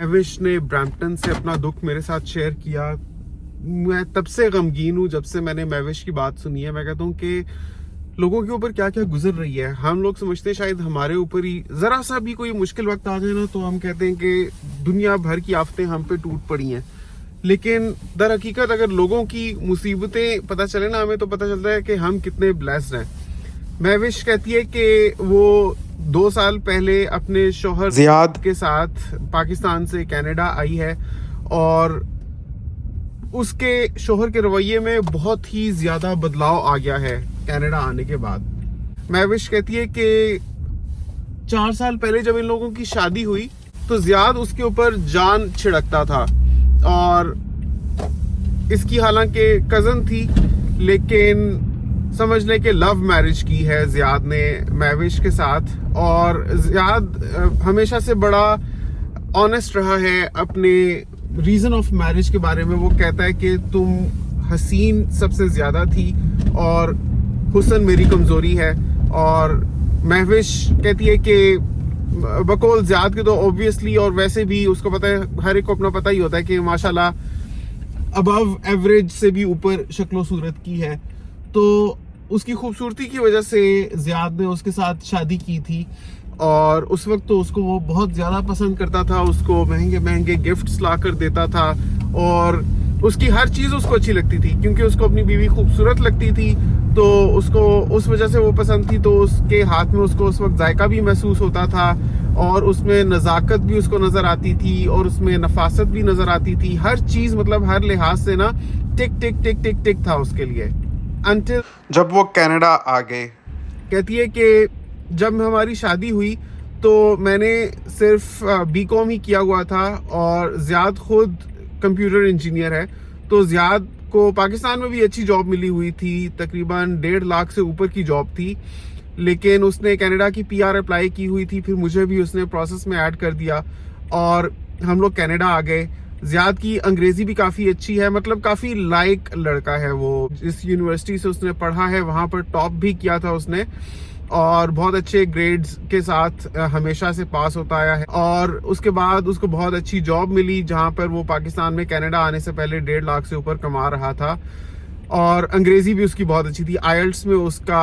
महविश ने ब्रैम्पटन से अपना दुख मेरे साथ शेयर किया। मैं तब से गमगीन हूँ जब से मैंने महविश की बात सुनी है। मैं कहता हूँ कि लोगों के ऊपर क्या क्या गुजर रही है। हम लोग समझते हैं शायद हमारे ऊपर ही जरा सा भी कोई मुश्किल वक्त आ जाए ना तो हम कहते हैं कि दुनिया भर की आफतें हम पे टूट पड़ी हैं। लेकिन दर हकीकत अगर लोगों की मुसीबतें पता चले ना हमें तो पता चलता है कि हम कितने ब्लेस्ड हैं। महविश कहती है कि वो 2 साल पहले अपने शोहर जियाद के साथ पाकिस्तान से कनाडा आई है और उसके शोहर के रवैये में बहुत ही ज्यादा बदलाव आ गया है कनाडा आने के बाद। महविश कहती है कि 4 साल पहले जब इन लोगों की शादी हुई तो जियाद उसके ऊपर जान छिड़कता था और इसकी हालांकि कजन थी लेकिन समझ लें कि लव मैरिज की है जियाद ने महविश के साथ। और जियाद हमेशा से बड़ा ऑनेस्ट रहा है अपने रीजन ऑफ मैरिज के बारे में। वो कहता है कि तुम हसीन सबसे ज्यादा थी और हुस्न मेरी कमजोरी है। और महविश कहती है कि बकौल जियाद के तो ऑब्वियसली और वैसे भी उसको पता है, हर एक को अपना पता ही होता है कि माशाल्लाह अबव एवरेज से भी ऊपर शक्लो सूरत की है। तो उसकी खूबसूरती की वजह से जियाद ने उसके साथ शादी की थी और उस वक्त तो उसको वो बहुत ज़्यादा पसंद करता था। उसको महंगे महंगे गिफ्ट्स ला कर देता था और उसकी हर चीज़ उसको अच्छी लगती थी क्योंकि उसको अपनी बीवी खूबसूरत लगती थी तो उसको उस वजह से वो पसंद थी। तो उसके हाथ में उसको उस वक्त जायका भी महसूस होता था और उसमें नज़ाकत भी उसको नज़र आती थी और उसमें नफासत भी नज़र आती थी। हर चीज़ मतलब हर लिहाज से ना टिक टिक टिक टिक टिक था उसके लिए। Until जब वो कनाडा आ गए। कहती है कि जब हमारी शादी हुई तो मैंने सिर्फ बीकॉम ही किया हुआ था और जियाद खुद कंप्यूटर इंजीनियर है। तो जियाद को पाकिस्तान में भी अच्छी जॉब मिली हुई थी, तकरीबन 1.5 लाख से ऊपर की जॉब थी, लेकिन उसने कनाडा की PR अप्लाई की हुई थी। फिर मुझे भी उसने प्रोसेस में ऐड कर दिया और हम लोग कनाडा आ गए। जियाद की अंग्रेजी भी काफ़ी अच्छी है, मतलब काफ़ी लाइक लड़का है वो। जिस यूनिवर्सिटी से उसने पढ़ा है वहाँ पर टॉप भी किया था उसने और बहुत अच्छे ग्रेड्स के साथ हमेशा से पास होता आया है। और उसके बाद उसको बहुत अच्छी जॉब मिली जहाँ पर वो पाकिस्तान में कनाडा आने से पहले 1.5 लाख से ऊपर कमा रहा था। और अंग्रेजी भी उसकी बहुत अच्छी थी। IELTS में उसका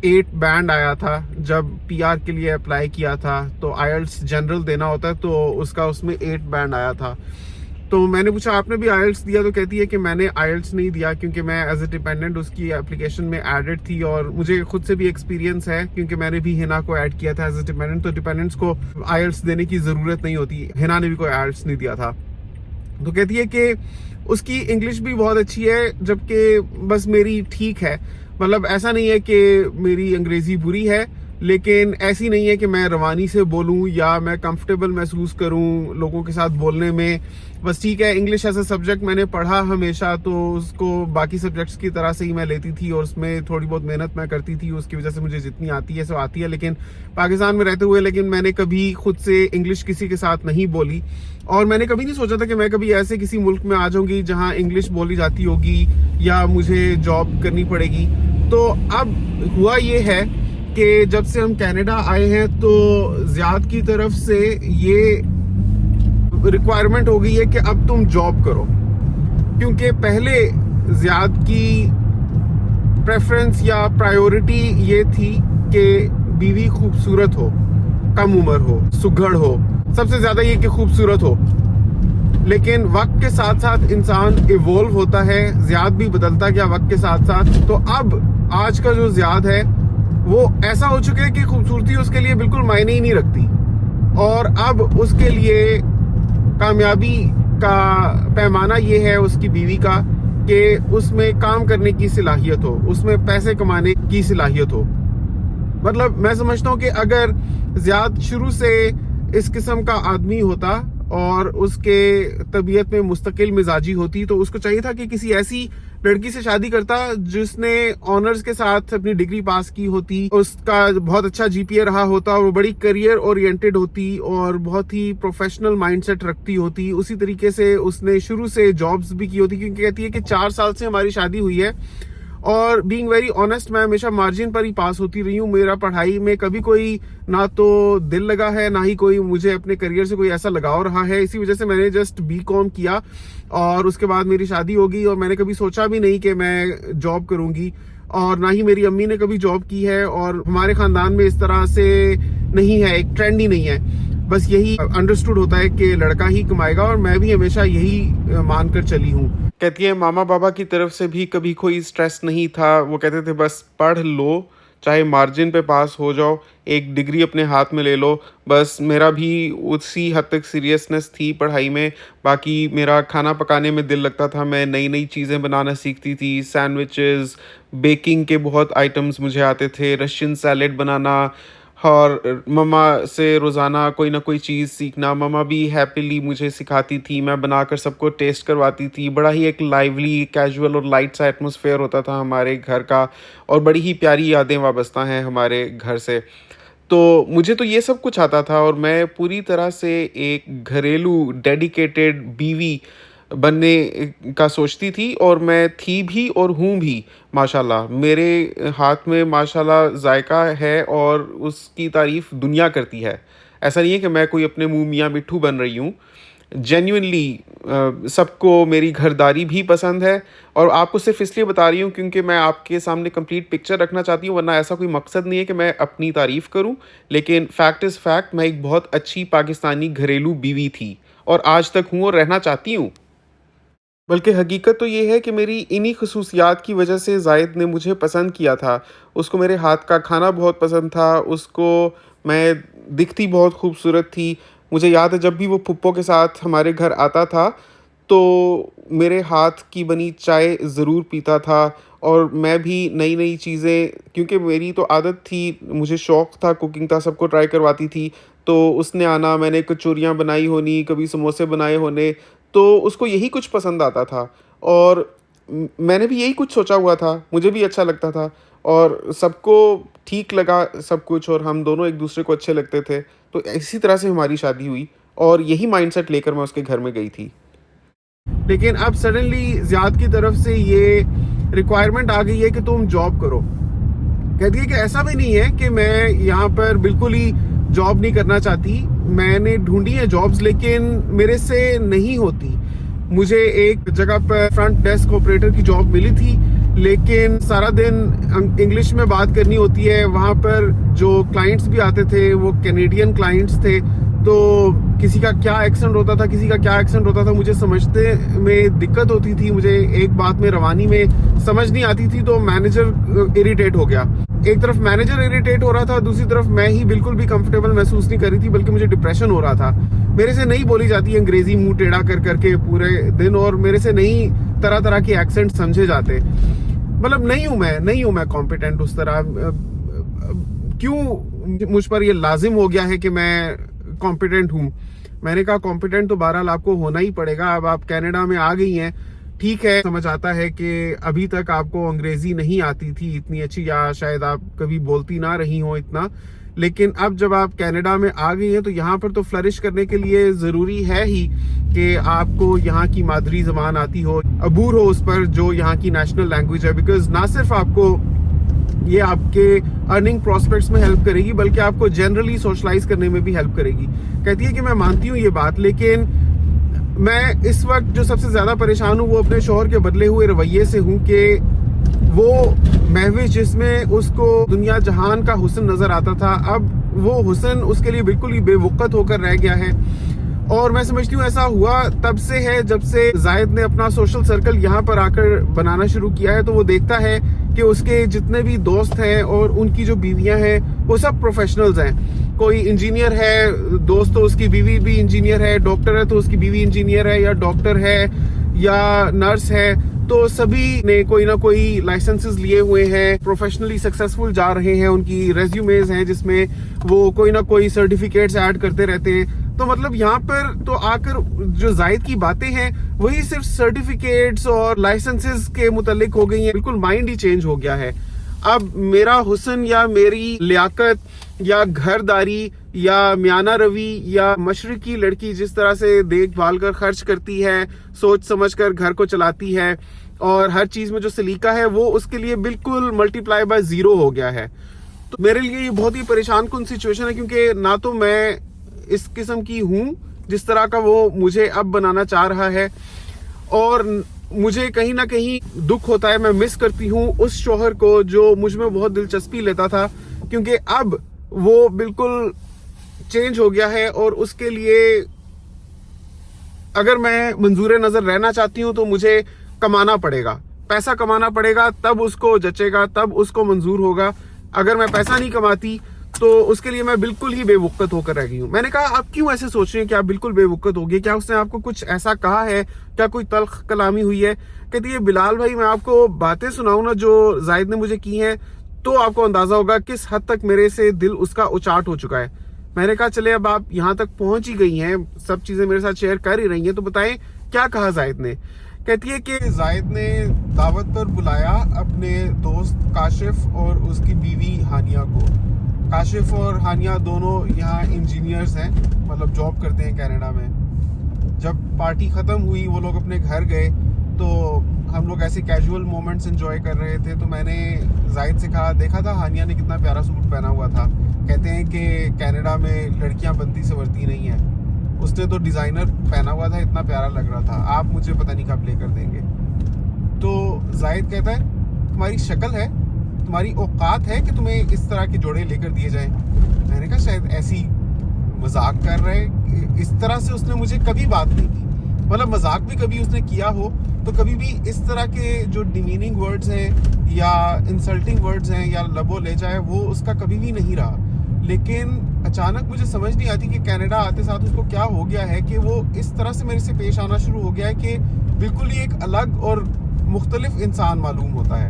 8 बैंड आया था जब PR के लिए अप्लाई किया था। तो IELTS जनरल देना होता है तो उसका उसमें 8 बैंड आया था। तो मैंने पूछा आपने भी IELTS दिया? तो कहती है कि मैंने IELTS नहीं दिया क्योंकि मैं एज ए डिपेंडेंट उसकी एप्लीकेशन में एडेड थी और मुझे खुद से भी एक्सपीरियंस है क्योंकि मैंने भी हिना को ऐड किया था एज ए डिपेंडेंट। तो डिपेंडेंट्स को IELTS देने की ज़रूरत नहीं होती। हिना ने भी कोई IELTS नहीं दिया था। तो कहती है कि उसकी इंग्लिश भी बहुत अच्छी है जबकि बस मेरी ठीक है। मतलब ऐसा नहीं है कि मेरी अंग्रेज़ी बुरी है लेकिन ऐसी नहीं है कि मैं रवानी से बोलूं या मैं कंफर्टेबल महसूस करूं लोगों के साथ बोलने में। बस ठीक है, इंग्लिश एज ए सब्जेक्ट मैंने पढ़ा हमेशा तो उसको बाकी सब्जेक्ट्स की तरह से ही मैं लेती थी और उसमें थोड़ी बहुत मेहनत मैं करती थी। उसकी वजह से मुझे जितनी आती है सो आती है। लेकिन पाकिस्तान में रहते हुए लेकिन मैंने कभी खुद से इंग्लिश किसी के साथ नहीं बोली और मैंने कभी नहीं सोचा था कि मैं कभी ऐसे किसी मुल्क में आ जाऊंगी जहाँ इंग्लिश बोली जाती होगी या मुझे जॉब करनी पड़ेगी। तो अब हुआ ये है कि जब से हम कनाडा आए हैं तो जियाद की तरफ से ये रिक्वायरमेंट हो गई है कि अब तुम जॉब करो क्योंकि पहले जियाद की प्रेफरेंस या प्रायोरिटी ये थी कि बीवी खूबसूरत हो, कम उम्र हो, सुघड़ हो, सबसे ज्यादा ये कि खूबसूरत हो। लेकिन वक्त के साथ साथ इंसान इवॉल्व होता है, जियाद भी बदलता गया वक्त के साथ साथ। तो अब आज का जो जियाद है वो ऐसा हो चुका है कि खूबसूरती उसके लिए बिल्कुल मायने ही नहीं रखती और अब उसके लिए कामयाबी का पैमाना ये है उसकी बीवी का कि उसमें काम करने की सलाहियत हो, उसमें पैसे कमाने की सलाहियत हो। मतलब मैं समझता हूँ कि अगर जियाद शुरू से इस किस्म का आदमी होता और उसके तबीयत में मुस्तकिल मिजाजी होती तो उसको चाहिए था कि किसी ऐसी लड़की से शादी करता जिसने ऑनर्स के साथ अपनी डिग्री पास की होती, उसका बहुत अच्छा GPA रहा होता और वो बड़ी करियर ओरिएंटेड होती और बहुत ही प्रोफेशनल माइंडसेट रखती होती। उसी तरीके से उसने शुरू से जॉब्स भी की होती क्योंकि कहती है कि 4 साल से हमारी शादी हुई है और बीइंग वेरी ऑनेस्ट, मैं हमेशा मार्जिन पर ही पास होती रही हूँ। मेरा पढ़ाई में कभी कोई ना तो दिल लगा है, ना ही कोई मुझे अपने करियर से कोई ऐसा लगाव रहा है। इसी वजह से मैंने जस्ट बीकॉम किया और उसके बाद मेरी शादी हो गई और मैंने कभी सोचा भी नहीं कि मैं जॉब करूंगी, और ना ही मेरी अम्मी ने कभी जॉब की है, और हमारे खानदान में इस तरह से नहीं है, एक ट्रेंड ही नहीं है। बस यही अंडरस्टूड होता है कि लड़का ही कमाएगा, और मैं भी हमेशा यही मानकर चली हूँ। कहती है मामा बाबा की तरफ से भी कभी कोई स्ट्रेस नहीं था। वो कहते थे बस पढ़ लो, चाहे मार्जिन पे पास हो जाओ, एक डिग्री अपने हाथ में ले लो। बस मेरा भी उसी हद तक सीरियसनेस थी पढ़ाई में। बाकी मेरा खाना पकाने में दिल लगता था, मैं नई नई चीज़ें बनाना सीखती थी। सैंडविचेस, बेकिंग के बहुत आइटम्स मुझे आते थे, रशियन सैलेड बनाना, और मम्मा से रोज़ाना कोई ना कोई चीज़ सीखना। मम्मा भी हैप्पीली मुझे सिखाती थी, मैं बनाकर सबको टेस्ट करवाती थी। बड़ा ही एक लाइवली, कैजुअल और लाइट सा एटमॉस्फेयर होता था हमारे घर का, और बड़ी ही प्यारी यादें वाबस्ता हैं हमारे घर से। तो मुझे तो ये सब कुछ आता था, और मैं पूरी तरह से एक घरेलू डेडिकेटेड बीवी बनने का सोचती थी, और मैं थी भी और हूँ भी। माशाल्लाह मेरे हाथ में माशाल्लाह जायका है, और उसकी तारीफ़ दुनिया करती है। ऐसा नहीं है कि मैं कोई अपने मुँह मियाँ मिट्ठू बन रही हूँ। जेन्युइनली सबको मेरी घरदारी भी पसंद है, और आपको सिर्फ इसलिए बता रही हूँ क्योंकि मैं आपके सामने कंप्लीट पिक्चर रखना चाहती हूँ, वरना ऐसा कोई मकसद नहीं है कि मैं अपनी तारीफ़ करूँ। लेकिन फैक्ट इज़ फैक्ट, मैं एक बहुत अच्छी पाकिस्तानी घरेलू बीवी थी, और आज तक हूँ और रहना चाहती हूँ। बल्कि हकीकत तो ये है कि मेरी इन्हीं खसूसियात की वजह से ज़ाहिद ने मुझे पसंद किया था। उसको मेरे हाथ का खाना बहुत पसंद था, उसको मैं दिखती बहुत खूबसूरत थी। मुझे याद है जब भी वो फुप्पो के साथ हमारे घर आता था, तो मेरे हाथ की बनी चाय ज़रूर पीता था, और मैं भी नई-नई चीज़ें, क्योंकि मेरी तो आदत थी, मुझे शौक़ था कुकिंग का, सबको ट्राई करवाती थी। तो उसने आना, मैंने कचौरियाँ बनाई होनी, कभी समोसे बनाए होने, तो उसको यही कुछ पसंद आता था, और मैंने भी यही कुछ सोचा हुआ था, मुझे भी अच्छा लगता था, और सबको ठीक लगा सब कुछ, और हम दोनों एक-दूसरे को अच्छे लगते थे। तो इसी तरह से हमारी शादी हुई, और यही माइंडसेट लेकर मैं उसके घर में गई थी। लेकिन अब सडनली ज़ियाद की तरफ से ये रिक्वायरमेंट आ गई है कि तुम जॉब करो। कहती है कि ऐसा भी नहीं है कि मैं यहाँ पर बिल्कुल ही जॉब नहीं करना चाहती। मैंने ढूंढी है जॉब्स, लेकिन मेरे से नहीं होती। मुझे एक जगह पर फ्रंट डेस्क ऑपरेटर की जॉब मिली थी, लेकिन सारा दिन इंग्लिश में बात करनी होती है। वहाँ पर जो क्लाइंट्स भी आते थे वो कैनेडियन क्लाइंट्स थे, तो किसी का क्या एक्सेंट होता था, किसी का क्या एक्सेंट होता था, मुझे समझते में दिक्कत होती थी। मुझे एक बात में रवानी में समझ नहीं आती थी, तो मैनेजर इरिटेट हो गया। एक तरफ मैनेजर इरिटेट हो रहा था, दूसरी तरफ मैं ही बिल्कुल भी कंफर्टेबल महसूस नहीं कर रही थी, बल्कि मुझे डिप्रेशन हो रहा था। मेरे से नहीं बोली जाती अंग्रेजी मुंह टेढ़ा कर करके पूरे दिन, और मेरे से नहीं तरह तरह के एक्सेंट समझे जाते। मतलब नहीं हूं मैं कॉम्पिटेंट उस तरह। क्यों मुझ पर ये लाजिम हो गया है कि मैं कॉम्पिटेंट हूँ? मैंने कहा कॉम्पिटेंट तो बहरहाल आपको होना ही पड़ेगा। अब आप कनाडा में आ गई हैं, ठीक है, समझ आता है कि अभी तक आपको अंग्रेजी नहीं आती थी इतनी अच्छी, या शायद आप कभी बोलती ना रही हो इतना, लेकिन अब जब आप कनाडा में आ गई हैं तो यहाँ पर तो फ्लरिश करने के लिए ज़रूरी है ही कि आपको यहाँ की मादरी ज़बान आती हो, अबूर हो उस पर जो यहाँ की नेशनल लैंग्वेज है। बिकॉज ना सिर्फ आपको ये आपके अर्निंग प्रोस्पेक्ट्स में हेल्प करेगी, बल्कि आपको जनरली सोशलाइज करने में भी हेल्प करेगी। कहती है कि मैं मानती हूँ ये बात, लेकिन मैं इस वक्त जो सबसे ज्यादा परेशान हूँ वो अपने शौहर के बदले हुए रवैये से हूँ कि वो महविश जिसमें उसको दुनिया जहान का हुस्न नजर आता था, अब वो हुस्न उसके लिए बिल्कुल ही बेवकत होकर रह गया है। और मैं समझती हूँ ऐसा हुआ तब से है जब से जायद ने अपना सोशल सर्कल यहाँ पर आकर बनाना शुरू किया है। तो वो देखता है कि उसके जितने भी दोस्त हैं और उनकी जो बीवियां हैं वो सब प्रोफेशनल्स हैं। कोई इंजीनियर है दोस्त तो उसकी बीवी भी इंजीनियर है, डॉक्टर है तो उसकी बीवी इंजीनियर है, या डॉक्टर है या नर्स है, तो सभी ने कोई ना कोई लाइसेंसेस लिए हुए हैं, प्रोफेशनली सक्सेसफुल जा रहे हैं, उनकी रेज्यूमेज हैं जिसमें वो कोई ना कोई सर्टिफिकेट्स ऐड करते रहते हैं। तो मतलब यहाँ पर तो आकर जो जायद की बातें हैं वही सिर्फ सर्टिफिकेट्स और लाइसेंसेस के मुतालिक हो गई हैं। बिल्कुल माइंड ही चेंज हो गया है। अब मेरा हुस्न या मेरी लियाकत या घरदारी या म्याना रवि या मशरकी लड़की जिस तरह से देखभाल कर खर्च करती है, सोच समझ कर घर को चलाती है, और हर चीज में जो सलीका है वो उसके लिए बिल्कुल मल्टीप्लाई बाय 0 हो गया है। तो मेरे लिए ये बहुत ही परेशान कुन सिचुएशन है, क्योंकि ना तो मैं इस किस्म की हूं जिस तरह का वो मुझे अब बनाना चाह रहा है, और मुझे कहीं ना कहीं दुख होता है, मैं मिस करती हूँ उस शौहर को जो मुझ में बहुत दिलचस्पी लेता था, क्योंकि अब वो बिल्कुल चेंज हो गया है। और उसके लिए अगर मैं मंजूर नजर रहना चाहती हूँ तो मुझे कमाना पड़ेगा, पैसा कमाना पड़ेगा, तब उसको जचेगा, तब उसको मंजूर होगा। अगर मैं पैसा नहीं कमाती तो उसके लिए मैं बिल्कुल ही बेवकूफ़ होकर रह गई हूँ। मैंने कहा आप क्यों ऐसे सोच रही हैं कि आप बिल्कुल बेवकूफ़ हो गई, क्या उसने आपको कुछ ऐसा कहा है, क्या कोई तल्ख कलामी हुई है? कहती है बिलाल भाई मैं आपको बातें सुनाऊं ना जो जाहिद ने मुझे की हैं, तो आपको अंदाजा होगा किस हद तक मेरे से दिल उसका उचाट हो चुका है। मैंने कहा चले अब आप यहाँ तक पहुंच ही गई हैं, सब चीजें मेरे साथ शेयर कर ही रही हैं, तो बताएं क्या कहा जाहिद ने। कहती है कि जाहिद ने दावत पर बुलाया अपने दोस्त काशिफ और उसकी बीवी हानिया को। काशिफ और हानिया दोनों यहाँ इंजीनियर्स हैं, मतलब जॉब करते हैं कनाडा में। जब पार्टी ख़त्म हुई वो लोग अपने घर गए तो हम लोग ऐसे कैजुअल मोमेंट्स एंजॉय कर रहे थे। तो मैंने जाहिद से कहा, देखा था हानिया ने कितना प्यारा सूट पहना हुआ था। कहते हैं कि कनाडा में लड़कियां बनती संवरती नहीं है, उसने तो डिज़ाइनर पहना हुआ था, इतना प्यारा लग रहा था, आप मुझे पता नहीं कब लेकर देंगे। तो जाहिद कहता है तुम्हारी शक्ल है, तुम्हारी औकात है कि तुम्हें इस तरह के जोड़े लेकर दिए जाएं। मैंने कहा शायद ऐसी मजाक कर रहे, इस तरह से उसने मुझे कभी बात नहीं की, मतलब मजाक भी कभी उसने किया हो तो कभी भी इस तरह के जो डिमीनिंग वर्ड्स हैं या इंसल्टिंग वर्ड्स हैं या लबो ले जाए वो उसका कभी भी नहीं रहा। लेकिन अचानक मुझे समझ नहीं आती कि कनाडा आते साथ उसको क्या हो गया है कि वो इस तरह से मेरे से पेश आना शुरू हो गया है कि बिल्कुल ही एक अलग और मुख्तलिफ इंसान मालूम होता है।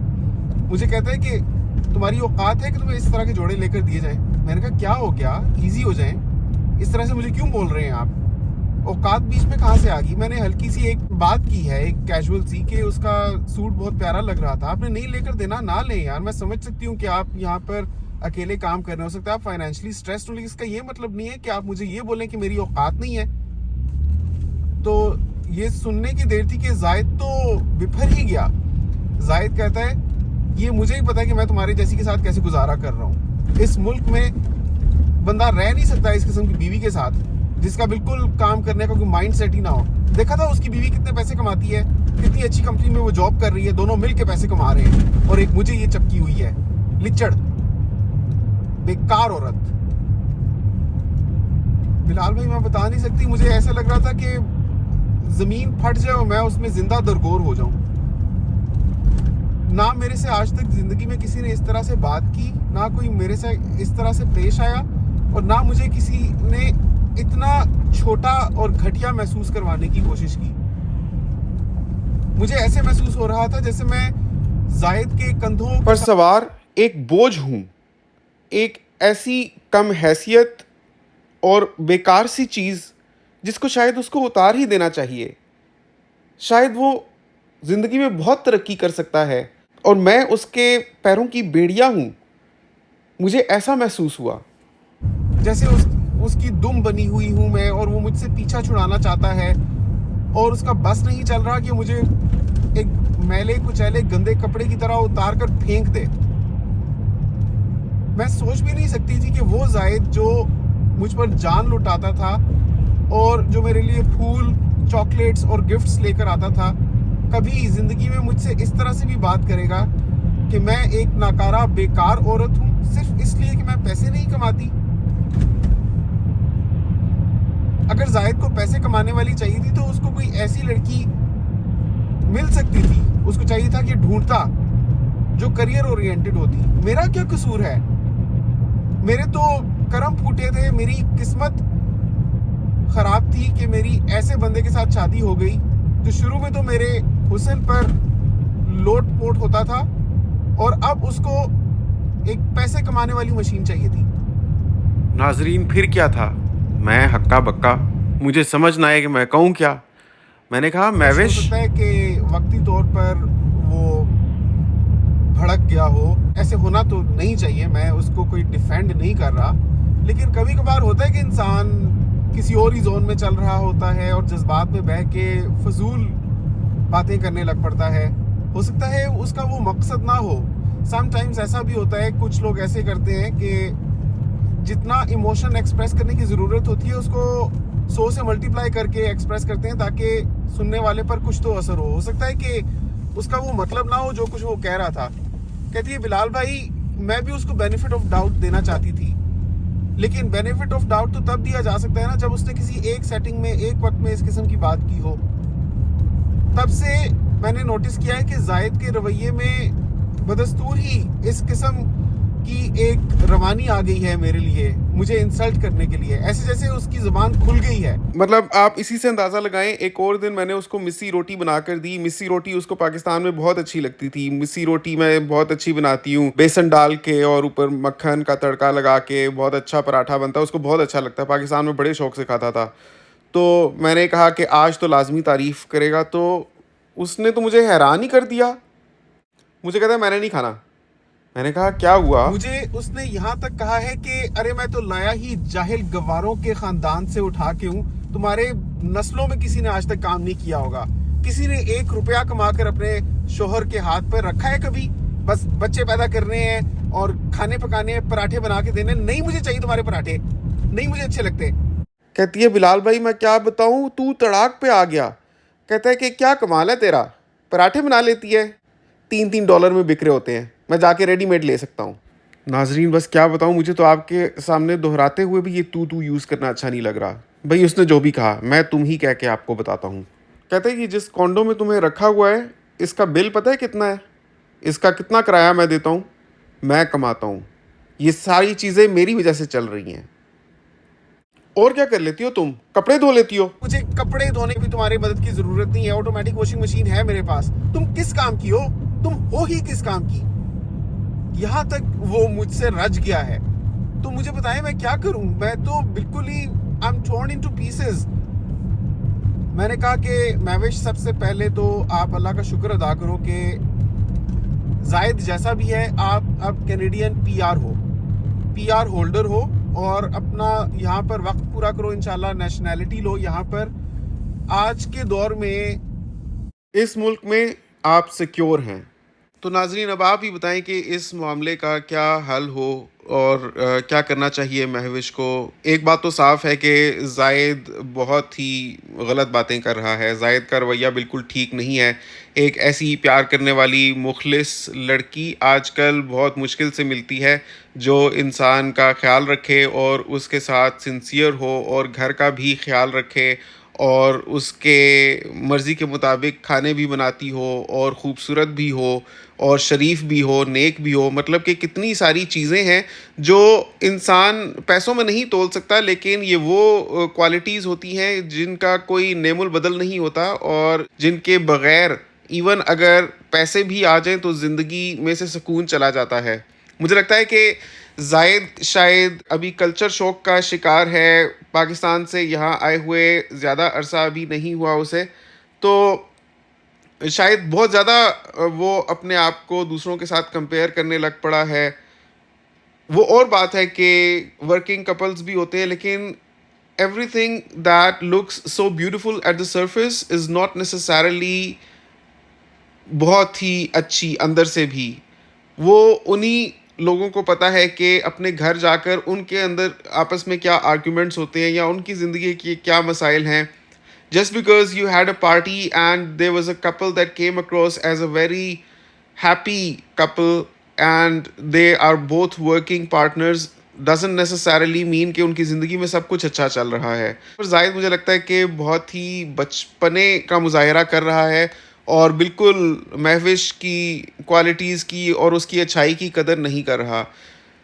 मुझे कहता है कि तुम्हारी औकात है कि तुम्हें इस तरह के जोड़े लेकर दिए जाएं। मैंने कहा क्या हो गया, ईजी हो जाएं, इस तरह से मुझे क्यों बोल रहे हैं आप, औकात बीच में कहाँ से आ गई? मैंने हल्की सी एक बात की है, एक कैजुअल सी, कि उसका सूट बहुत प्यारा लग रहा था, आपने नहीं लेकर देना, ना लें यार। मैं समझ सकती हूँ कि आप यहाँ पर अकेले काम करने, हो सकता है आप फाइनेंशियली स्ट्रेस्ड हो, लेकिन इसका ये मतलब नहीं है कि आप मुझे ये बोलें कि मेरी औकात नहीं है। तो ये सुनने की देर थी कि जाहिद तो बिफर ही गया। जाहिद कहता है ये मुझे ही पता है कि मैं तुम्हारे जैसी के साथ कैसे गुजारा कर रहा हूँ। इस मुल्क में बंदा रह नहीं सकता इस किस्म की बीवी के साथ जिसका बिल्कुल काम करने का कोई माइंड सेट ही ना हो। देखा था उसकी बीवी कितने पैसे कमाती है, कितनी अच्छी कंपनी में वो जॉब कर रही है, दोनों मिल के पैसे कमा रहे हैं, और एक मुझे ये चपकी हुई है, लिचड़ बेकार औरत। बिलाल भाई मैं बता नहीं सकती, मुझे ऐसा लग रहा था कि जमीन फट जाए और मैं उसमें जिंदा दरगोर हो जाऊं। ना मेरे से आज तक जिंदगी में किसी ने इस तरह से बात की, ना कोई मेरे से इस तरह से पेश आया, और ना मुझे किसी ने इतना छोटा और घटिया महसूस करवाने की कोशिश की। मुझे ऐसे महसूस हो रहा था जैसे मैं जाहिद के कंधों पर सवार एक बोझ हूं, एक ऐसी कम हैसियत और बेकार सी चीज़ जिसको शायद उसको उतार ही देना चाहिए। शायद वो ज़िंदगी में बहुत तरक्की कर सकता है और मैं उसके पैरों की बेड़िया हूँ। मुझे ऐसा महसूस हुआ जैसे उसकी दुम बनी हुई हूँ मैं, और वो मुझसे पीछा छुड़ाना चाहता है, और उसका बस नहीं चल रहा कि मुझे एक मैले कुचैले गंदे कपड़े की तरह उतार कर फेंक दे। मैं सोच भी नहीं सकती थी कि वो जाहिद जो मुझ पर जान लुटाता था और जो मेरे लिए फूल, चॉकलेट्स और गिफ्ट्स लेकर आता था, कभी जिंदगी में मुझसे इस तरह से भी बात करेगा कि मैं एक नाकारा बेकार औरत हूँ सिर्फ इसलिए कि मैं पैसे नहीं कमाती। अगर जाहिद को पैसे कमाने वाली चाहिए थी तो उसको कोई ऐसी लड़की मिल सकती थी, उसको चाहिए था कि ढूंढता जो करियर ओरिएंटेड होती। मेरा क्या कसूर है? मेरे तो करम फूटे थे, मेरी किस्मत खराब थी कि मेरी ऐसे बंदे के साथ शादी हो गई जो शुरू में तो मेरे हुस्न पर लोट पोट होता था और अब उसको एक पैसे कमाने वाली मशीन चाहिए थी। नाजरीन फिर क्या था, मैं हक्का बक्का, मुझे समझ ना आए कि मैं कहूँ क्या। मैंने कहा मैविश, हो सकता है कि वक्ती तौर पर वो भड़क गया हो, ऐसे होना तो नहीं चाहिए, मैं उसको कोई डिफेंड नहीं कर रहा, लेकिन कभी कभार होता है कि इंसान किसी और ही जोन में चल रहा होता है और जज्बात में बह के फजूल बातें करने लग पड़ता है। हो सकता है उसका वो मकसद ना हो। समटाइम्स ऐसा भी होता है, कुछ लोग ऐसे करते हैं कि जितना इमोशन एक्सप्रेस करने की ज़रूरत होती है उसको 100 से मल्टीप्लाई करके एक्सप्रेस करते हैं ताकि सुनने वाले पर कुछ तो असर हो सकता है कि उसका वो मतलब ना हो जो कुछ वो कह रहा था। कहती है बिलाल भाई, मैं भी उसको बेनिफिट ऑफ डाउट देना चाहती थी, लेकिन बेनिफिट ऑफ डाउट तो तब दिया जा सकता है ना जब उसने किसी एक सेटिंग में एक वक्त में इस किस्म की बात की हो। तब से मैंने नोटिस किया है कि जायद के रवैये में बदस्तूर ही इस किस्म की एक रवानी आ गई है मेरे लिए, मुझे इंसल्ट करने के लिए, ऐसे जैसे उसकी जुबान खुल गई है। मतलब आप इसी से अंदाज़ा लगाएं, एक और दिन मैंने उसको मिस्सी रोटी बनाकर दी। मिस्सी रोटी उसको पाकिस्तान में बहुत अच्छी लगती थी। मिस्सी रोटी मैं बहुत अच्छी बनाती हूँ, बेसन डाल के और ऊपर मक्खन का तड़का लगा के बहुत अच्छा पराठा बनता है, उसको बहुत अच्छा लगता है। पाकिस्तान में बड़े शौक से खाता था। तो मैंने कहा कि आज तो लाजमी तारीफ़ करेगा, तो उसने तो मुझे हैरान ही कर दिया। मुझे कहता है मैंने नहीं खाना। मैंने कहा क्या हुआ? मुझे उसने यहाँ तक कहा है कि अरे मैं तो लाया ही जाहिल गवारों के खानदान से उठा के हूँ, तुम्हारे नस्लों में किसी ने आज तक काम नहीं किया होगा, किसी ने 1 रुपया कमाकर अपने शोहर के हाथ पर रखा है कभी? बस बच्चे पैदा करने हैं और खाने पकाने हैं, पराठे बना के देने। नहीं मुझे चाहिए तुम्हारे पराठे, नहीं मुझे अच्छे लगते। कहती है बिलाल भाई मैं क्या बताऊँ, तू तड़ाक पे आ गया। कहता है कि क्या कमाल है तेरा, पराठे बना लेती है, $3-3 में बिक रहे होते हैं, मैं जाके रेडीमेड ले सकता हूँ। नाजरीन बस क्या बताऊँ, मुझे तो आपके सामने दोहराते हुए भी ये तू यूज़ करना अच्छा नहीं लग रहा। भाई उसने जो भी कहा मैं तुम ही कह के आपको बताता हूँ। कहते हैं कि जिस कॉन्डो में तुम्हें रखा हुआ है इसका बिल पता है कितना है, इसका कितना किराया मैं देता हूँ, मैं कमाता हूँ, ये सारी चीज़ें मेरी वजह से चल रही हैं। और क्या कर लेती हो तुम, कपड़े धो लेती हो। मुझे कपड़े धोने की भी तुम्हारी मदद की जरूरत नहीं है, ऑटोमेटिक वॉशिंग मशीन है मेरे पास। तुम किस काम की हो, तुम हो ही किस काम की? यहाँ तक वो मुझसे रज गया है। तो मुझे बताएं मैं क्या करूं, मैं तो बिल्कुल ही I am torn into pieces. मैंने कहा कि महविश सबसे पहले तो आप अल्लाह का शुक्र अदा करो कि जायद जैसा भी है आप अब कैनेडियन पीआर हो, पीआर होल्डर हो और अपना यहाँ पर वक्त पूरा करो, इंशाल्लाह नेशनैलिटी लो यहाँ पर। आज के दौर में इस मुल्क में आप सिक्योर हैं। तो नाजरीन अब आप ही बताएं कि इस मामले का क्या हल हो और क्या करना चाहिए महविश को। एक बात तो साफ़ है कि जायद बहुत ही गलत बातें कर रहा है, जायद का रवैया बिल्कुल ठीक नहीं है। एक ऐसी प्यार करने वाली मुखलिस लड़की आजकल बहुत मुश्किल से मिलती है जो इंसान का ख्याल रखे और उसके साथ सिंसियर हो और घर का भी ख्याल रखे और उसके मर्ज़ी के मुताबिक खाने भी बनाती हो और ख़ूबसूरत भी हो और शरीफ भी हो, नेक भी हो। मतलब कि कितनी सारी चीज़ें हैं जो इंसान पैसों में नहीं तोल सकता, लेकिन ये वो क्वालिटीज़ होती हैं जिनका कोई नेमुल बदल नहीं होता और जिनके बग़ैर इवन अगर पैसे भी आ जाएं तो ज़िंदगी में से सुकून चला जाता है। मुझे लगता है कि जायद शायद अभी कल्चर शॉक का शिकार है। पाकिस्तान से यहाँ आए हुए ज़्यादा अरसा अभी नहीं हुआ उसे, तो शायद बहुत ज़्यादा वो अपने आप को दूसरों के साथ कंपेयर करने लग पड़ा है। वो और बात है कि वर्किंग कपल्स भी होते हैं, लेकिन everything that looks so beautiful at the surface is not necessarily बहुत ही अच्छी अंदर से भी। वो उन्हीं लोगों को पता है कि अपने घर जाकर उनके अंदर आपस में क्या आर्ग्यूमेंट्स होते हैं या उनकी ज़िंदगी के क्या मसाइल हैं। Just because you had a party and there was a couple that came across as a very happy couple and they are both working partners doesn't necessarily mean कि उनकी ज़िंदगी में सब कुछ अच्छा चल रहा है। और जाहिर मुझे लगता है कि बहुत ही बचपने का मुजाहिरा कर रहा है और बिल्कुल महविश की क्वालिटीज़ की और उसकी अच्छाई की कदर नहीं कर रहा।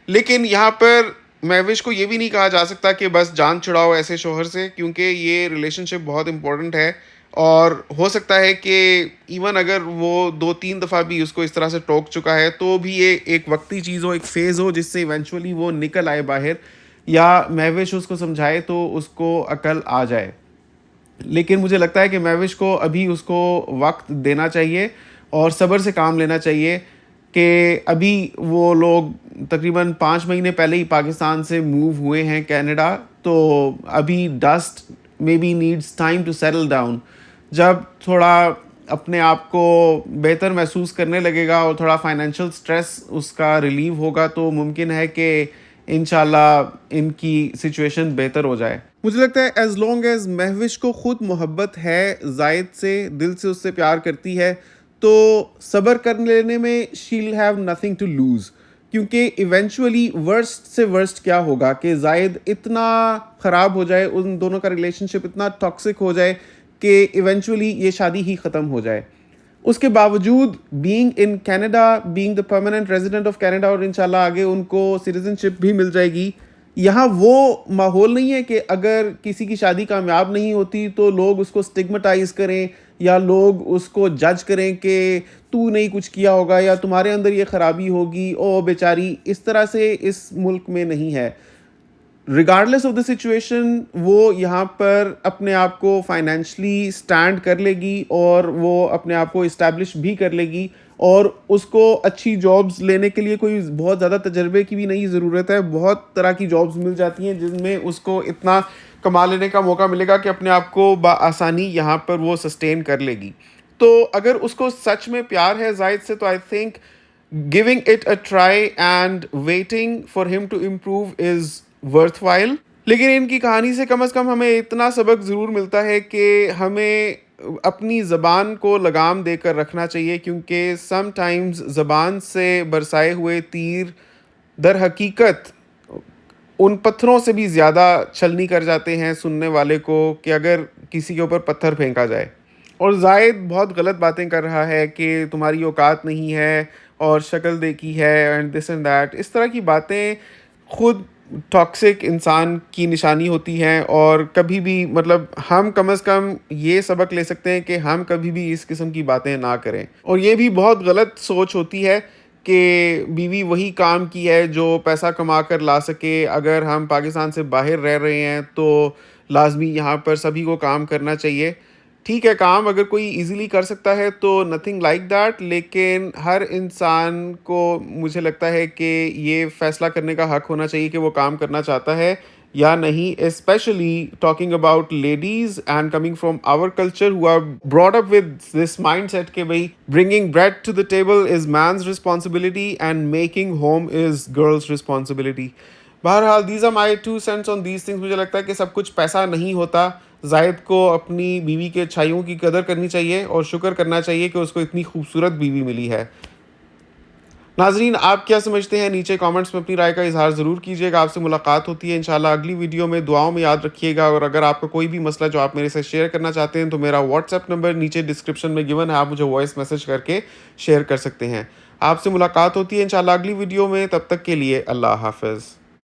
लेकिन यहाँ पर महविश को ये भी नहीं कहा जा सकता कि बस जान छुड़ाओ ऐसे शोहर से, क्योंकि ये रिलेशनशिप बहुत इम्पोर्टेंट है और हो सकता है कि इवन अगर वो 2-3 दफ़ा भी उसको इस तरह से टोक चुका है तो भी ये एक वक्ती चीज़ हो, एक फ़ेज़ हो जिससे इवेंचुअली वो निकल आए बाहर या महविश उसको समझाए तो उसको अकल आ जाए। लेकिन मुझे लगता है कि महविश को अभी उसको वक्त देना चाहिए और सब्र से काम लेना चाहिए कि अभी वो लोग तकरीबन 5 महीने पहले ही पाकिस्तान से मूव हुए हैं कनाडा, तो अभी dust may be needs time to settle down. जब थोड़ा अपने आप को बेहतर महसूस करने लगेगा और थोड़ा फाइनेंशियल स्ट्रेस उसका रिलीव होगा, तो मुमकिन है कि इंशाल्लाह इनकी सिचुएशन बेहतर हो जाए। मुझे लगता है एज लॉन्ग एज महविश को खुद मोहब्बत है जायद से, दिल से उससे प्यार करती है, तो सब्र कर लेने में शील हैव नथिंग टू लूज। क्योंकि इवेंचुअली वर्स्ट से वर्स्ट क्या होगा कि जायद इतना ख़राब हो जाए, उन दोनों का रिलेशनशिप इतना टॉक्सिक हो जाए कि इवेंचुअली ये शादी ही ख़त्म हो जाए। उसके बावजूद being in Canada, being the permanent resident of Canada, और इंशाल्लाह आगे उनको सिटीजनशिप भी मिल जाएगी, यहाँ वो माहौल नहीं है कि अगर किसी की शादी कामयाब नहीं होती तो लोग उसको स्टिग्मेटाइज करें या लोग उसको जज करें कि तू नहीं कुछ किया होगा या तुम्हारे अंदर ये खराबी होगी, ओ बेचारी। इस तरह से इस मुल्क में नहीं है। रिगार्डलेस ऑफ द सिचुएशन वो यहाँ पर अपने आप को फाइनेंशली स्टैंड कर लेगी और वो अपने आप को इस्टेब्लिश भी कर लेगी, और उसको अच्छी जॉब्स लेने के लिए कोई बहुत ज़्यादा तजर्बे की भी नहीं ज़रूरत है। बहुत तरह की जॉब्स मिल जाती हैं जिनमें उसको इतना कमा लेने का मौका मिलेगा कि अपने आप को बआसानी यहाँ पर वो सस्टेन कर लेगी। तो अगर उसको सच में प्यार है जायद से, तो I think giving it a try and waiting for him to improve is worthwhile. लेकिन इनकी कहानी से कम हमें इतना सबक ज़रूर मिलता है कि हमें अपनी ज़बान को लगाम देकर रखना चाहिए, क्योंकि समटाइम्स ज़बान से बरसाए हुए तीर दर हकीकत उन पत्थरों से भी ज़्यादा छलनी कर जाते हैं सुनने वाले को, कि अगर किसी के ऊपर पत्थर फेंका जाए। और जायद बहुत गलत बातें कर रहा है कि तुम्हारी औकात नहीं है और शक्ल देखी है एंड दिस एंड दैट। इस तरह की बातें खुद टॉक्सिक इंसान की निशानी होती हैं, और कभी भी मतलब हम कम से कम ये सबक ले सकते हैं कि हम कभी भी इस किस्म की बातें ना करें। और ये भी बहुत गलत सोच होती है कि बीवी वही काम की है जो पैसा कमा कर ला सके। अगर हम पाकिस्तान से बाहर रह रहे हैं तो लाजमी यहाँ पर सभी को काम करना चाहिए। ठीक है, काम अगर कोई इजीली कर सकता है तो नथिंग लाइक दैट, लेकिन हर इंसान को मुझे लगता है कि ये फैसला करने का हक होना चाहिए कि वो काम करना चाहता है या नहीं। Specially talking about ladies and coming from our culture who are brought up with this mindset कि भाई bringing bread to the table is man's responsibility and making home is girls responsibility. बहरहाल these are my 2 cents on these things. मुझे लगता है कि सब कुछ पैसा नहीं होता। जायद को अपनी बीवी के अच्छाइयों की कदर करनी चाहिए और शुक्र करना चाहिए कि उसको इतनी खूबसूरत बीवी मिली है। नाजरीन, आप क्या समझते हैं? नीचे कमेंट्स में अपनी राय का इजहार ज़रूर कीजिएगा। आपसे मुलाकात होती है इंशाल्लाह अगली वीडियो में। दुआओं में याद रखिएगा। और अगर आपका कोई भी मसला जो आप मेरे साथ शेयर करना चाहते हैं तो मेरा व्हाट्सएप नंबर नीचे डिस्क्रिप्शन में गिवन है, आप मुझे वॉइस मैसेज करके शेयर कर सकते हैं। आपसे मुलाकात होती है इंशाल्लाह अगली वीडियो में। तब तक के लिए अल्लाह हाफ़िज़।